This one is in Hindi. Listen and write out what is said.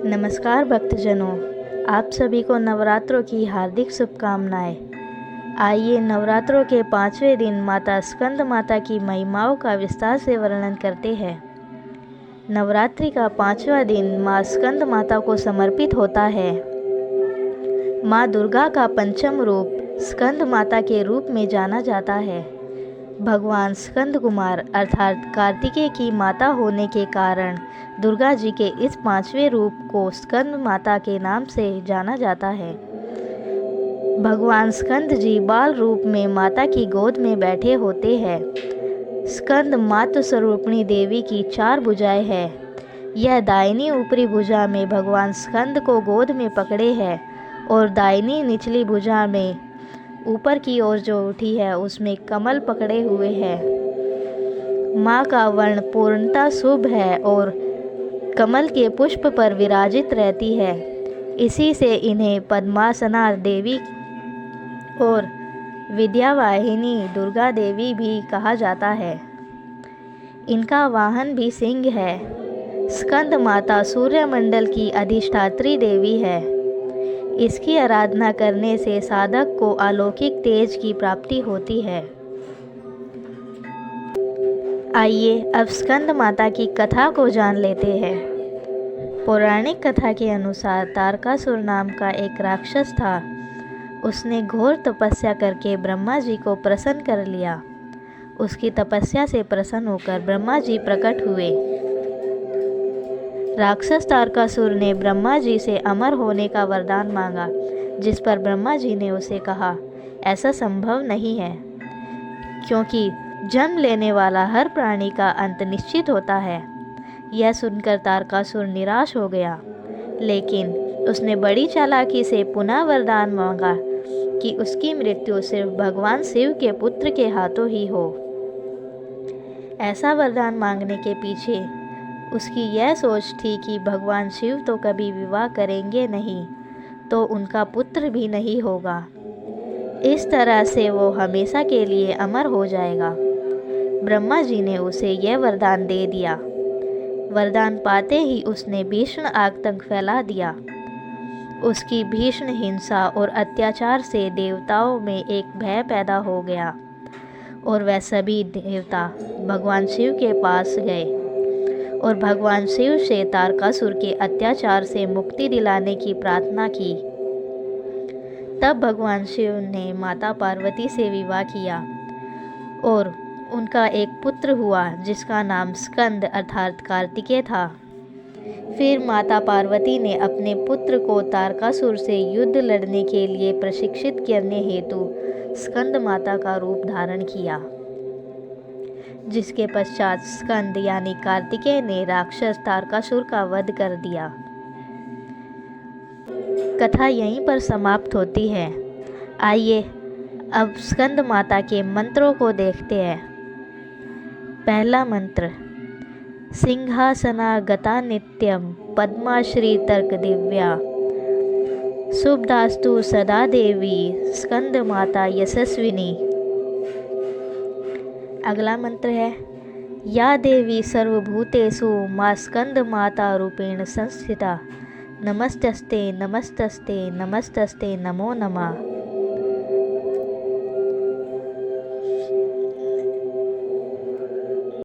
नमस्कार भक्तजनों, आप सभी को नवरात्रों की हार्दिक शुभकामनाएं। आइए नवरात्रों के 5वें दिन माता स्कंद माता की महिमाओं का विस्तार से वर्णन करते हैं। नवरात्रि का 5वां दिन माँ स्कंद माता को समर्पित होता है। माँ दुर्गा का पंचम रूप स्कंद माता के रूप में जाना जाता है। भगवान स्कंद कुमार अर्थात कार्तिकेय की माता होने के कारण दुर्गा जी के इस 5वें रूप को स्कंद माता के नाम से जाना जाता है। भगवान स्कंद जी बाल रूप में माता की गोद में बैठे होते हैं। स्कंद मातृ स्वरूपिणी देवी की 4 भुजाएं हैं। यह दाहिनी ऊपरी भुजा में भगवान स्कंद को गोद में पकड़े है और दाहिनी निचली भुजा में ऊपर की ओर जो उठी है उसमें कमल पकड़े हुए हैं। माँ का वर्ण पूर्णतः शुभ है और कमल के पुष्प पर विराजित रहती है। इसी से इन्हें पद्मासना देवी और विद्यावाहिनी दुर्गा देवी भी कहा जाता है। इनका वाहन भी सिंह है। स्कंद माता सूर्यमंडल की अधिष्ठात्री देवी है। इसकी आराधना करने से साधक को अलौकिक तेज की प्राप्ति होती है। आइए अब स्कंद माता की कथा को जान लेते हैं। पौराणिक कथा के अनुसार तारकासुर नाम का एक राक्षस था। उसने घोर तपस्या करके ब्रह्मा जी को प्रसन्न कर लिया। उसकी तपस्या से प्रसन्न होकर ब्रह्मा जी प्रकट हुए। राक्षस तारकासुर ने ब्रह्मा जी से अमर होने का वरदान मांगा, जिस पर ब्रह्मा जी ने उसे कहा, ऐसा संभव नहीं है, क्योंकि जन्म लेने वाला हर प्राणी का अंत निश्चित होता है। यह सुनकर तारकासुर निराश हो गया, लेकिन उसने बड़ी चालाकी से पुनः वरदान मांगा कि उसकी मृत्यु सिर्फ भगवान शिव के पुत्र के हाथों ही हो। ऐसा वरदान मांगने के पीछे उसकी यह सोच थी कि भगवान शिव तो कभी विवाह करेंगे नहीं, तो उनका पुत्र भी नहीं होगा। इस तरह से वो हमेशा के लिए अमर हो जाएगा। ब्रह्मा जी ने उसे यह वरदान दे दिया। वरदान पाते ही उसने भीषण आतंक फैला दिया। उसकी भीषण हिंसा और अत्याचार से देवताओं में एक भय पैदा हो गया और वह सभी देवता भगवान शिव के पास गए और भगवान शिव से तारकासुर के अत्याचार से मुक्ति दिलाने की प्रार्थना की। तब भगवान शिव ने माता पार्वती से विवाह किया और उनका एक पुत्र हुआ, जिसका नाम स्कंद अर्थात कार्तिकेय था। फिर माता पार्वती ने अपने पुत्र को तारकासुर से युद्ध लड़ने के लिए प्रशिक्षित करने हेतु स्कंद माता का रूप धारण किया, जिसके पश्चात स्कंद यानी कार्तिकेय ने राक्षस तारकासुर का वध कर दिया। कथा यहीं पर समाप्त होती है। आइए अब स्कंद माता के मंत्रों को देखते हैं। पहला मंत्र, सिंहासना गता नित्यम पद्माश्री तर्क दिव्या शुभदास्तु सदा देवी स्कंद माता यशस्विनी। अगला मंत्र है, या देवी सर्वभूतेषु मां स्कंद माता रूपेण संस्थिता नमस्तस्ते नमस्तस्ते नमस्तस्ते नमो नमः।